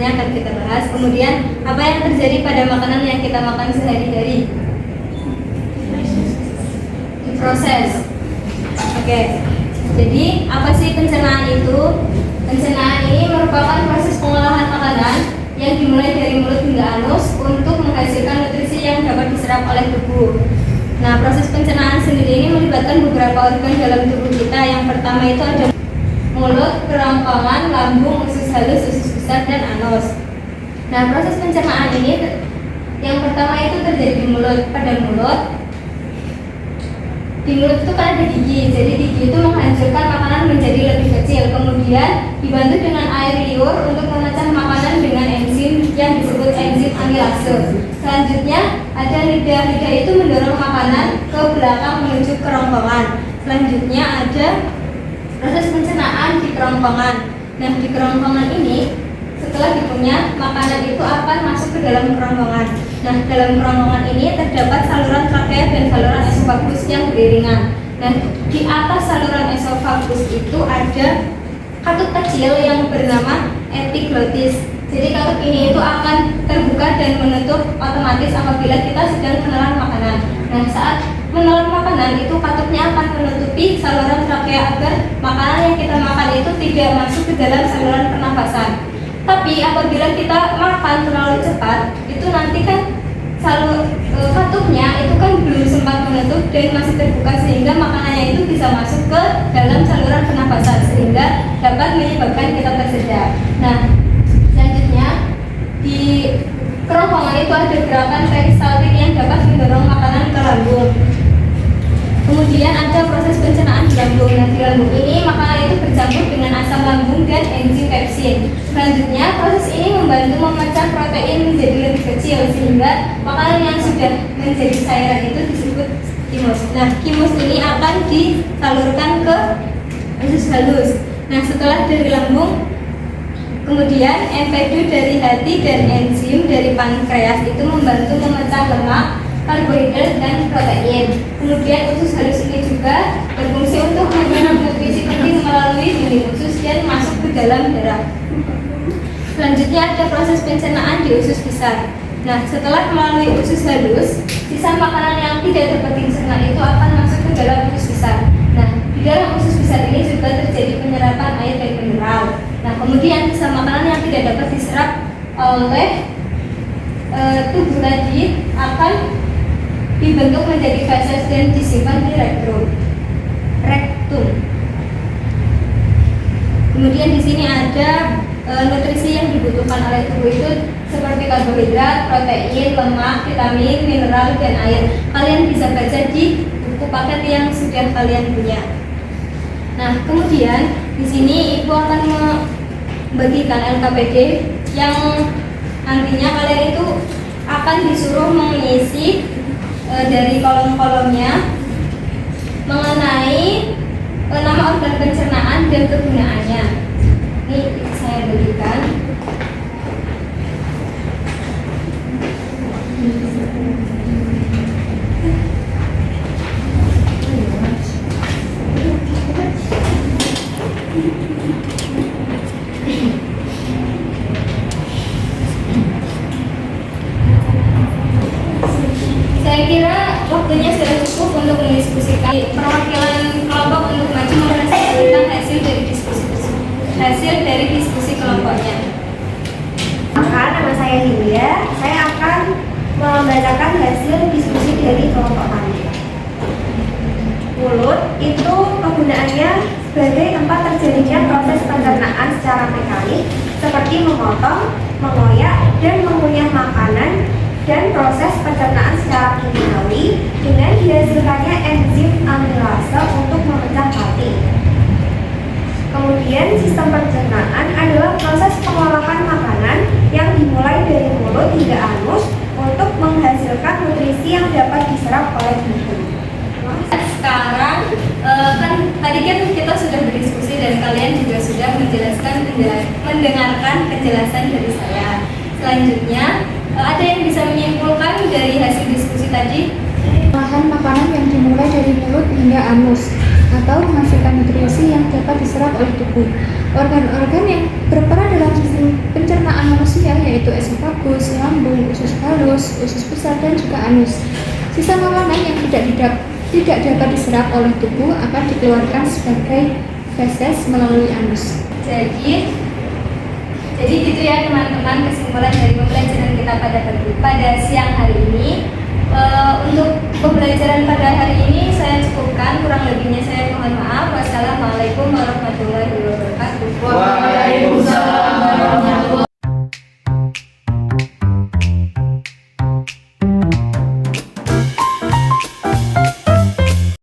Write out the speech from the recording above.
ini akan kita bahas. Kemudian apa yang terjadi pada makanan yang kita makan sehari-hari? Proses. Oke. Jadi apa sih pencernaan itu? Pencernaan ini merupakan proses pengolahan makanan yang dimulai dari mulut hingga anus untuk menghasilkan nutrisi yang dapat diserap oleh tubuh. Nah, proses pencernaan sendiri ini melibatkan beberapa organ dalam tubuh kita. Yang pertama itu ada mulut, kerongkongan, lambung, usus halus, usus besar, dan anus. Nah, proses pencernaan ini yang pertama itu terjadi di mulut. Pada mulut, di mulut itu kan ada gigi, jadi gigi itu menghancurkan makanan menjadi lebih kecil. Kemudian dibantu dengan air liur untuk memecah makanan dengan enzim yang disebut enzim amilase. Selanjutnya ada lidah. Lidah itu mendorong makanan ke belakang menuju kerongkongan. Selanjutnya ada proses pencernaan di kerongkongan. Nah, di kerongkongan ini setelah dikunyah, makanan itu akan masuk ke dalam kerongkongan. Nah, dalam kerongkongan ini terdapat saluran trakea dan saluran esofagus yang beriringan. Nah, di atas saluran esofagus itu ada katup kecil yang bernama epiglotis. Jadi katup ini itu akan terbuka dan menutup otomatis apabila kita sedang menelan makanan. Nah, saat menelan makanan itu katupnya akan menutupi saluran trakea agar makanan yang kita makan itu tidak masuk ke dalam saluran pernafasan. Tapi apabila kita makan terlalu cepat, itu nanti kan katupnya itu kan belum sempat menutup dan masih terbuka, sehingga makanannya itu bisa masuk ke dalam saluran pernafasan sehingga dapat menyebabkan kita tersedak. Nah, selanjutnya di kerongkongan itu ada gerakan peristaltik yang dapat mendorong makanan ke lambung. Kemudian ada proses pencernaan di lambung. Nah, di lambung ini makanan itu bercampur dengan asam lambung dan enzim pepsin. Selanjutnya proses ini membantu memecah protein menjadi lebih kecil sehingga makanan yang sudah menjadi cairan itu disebut kimus. Nah, kimus ini akan disalurkan ke usus halus. Nah, setelah dari lambung, kemudian empedu dari hati dan enzim dari pankreas itu membantu memecah lemak, karbohidrat, dan protein. Kemudian usus halus ini juga berfungsi untuk menyerap nutrisi penting melalui dinding usus dan masuk ke dalam darah. Selanjutnya ada proses pencernaan di usus besar. Nah, setelah melalui usus halus, sisa makanan yang tidak dapat dicerna itu akan masuk ke dalam usus besar. Nah, di dalam usus besar ini juga terjadi penyerapan air dan mineral. Nah, kemudian sisa makanan yang tidak dapat diserap oleh tubuh tadi akan dibentuk menjadi feses dan disimpan di rektum. Kemudian di sini ada nutrisi yang dibutuhkan oleh tubuh itu seperti karbohidrat, protein, lemak, vitamin, mineral, dan air. Kalian bisa baca di buku paket yang sudah kalian punya. Nah, kemudian di sini ibu akan membagikan LKPD yang nantinya kalian itu akan disuruh mengisi dari kolom-kolomnya mengenai nama organ pencernaan dan kegunaannya. Ini saya bagikan. Saya kira waktunya sudah cukup untuk mendiskusikan. Perwakilan kelompok untuk maju mempresentasikan hasil dari diskusi kelompoknya. Maka nama saya Hindia, saya akan membacakan hasil diskusi dari kelompok kami. Mulut itu kegunaannya sebagai tempat terjadinya proses pencernaan secara mekanik seperti memotong, mengoyak, dan mengunyah makanan, dan proses pencernaan secara kimiawi dengan dihasilkannya enzim amilase untuk memecah protein. Kemudian sistem pencernaan adalah proses pengolahan makanan yang dimulai dari mulut hingga anus untuk menghasilkan nutrisi yang dapat diserap oleh tubuh. Sekarang kan tadi kan kita sudah berdiskusi dan kalian juga sudah mendengarkan penjelasan dari saya. Selanjutnya ada yang bisa menyimpulkan dari hasil diskusi tadi? Pengolahan makanan yang dimulai dari mulut hingga anus atau menghasilkan nutrisi yang dapat diserap oleh tubuh. organ-organ yang berperan dalam sistem pencernaan manusia, yaitu esofagus, lambung, usus halus, usus besar, dan juga anus. Sisa makanan yang tidak dapat diserap oleh tubuh akan dikeluarkan sebagai feses melalui anus. Jadi gitu ya teman-teman, kesimpulan dari pembelajaran kita pada siang hari ini. Untuk pembelajaran pada hari ini saya cukupkan, kurang lebihnya saya mohon maaf.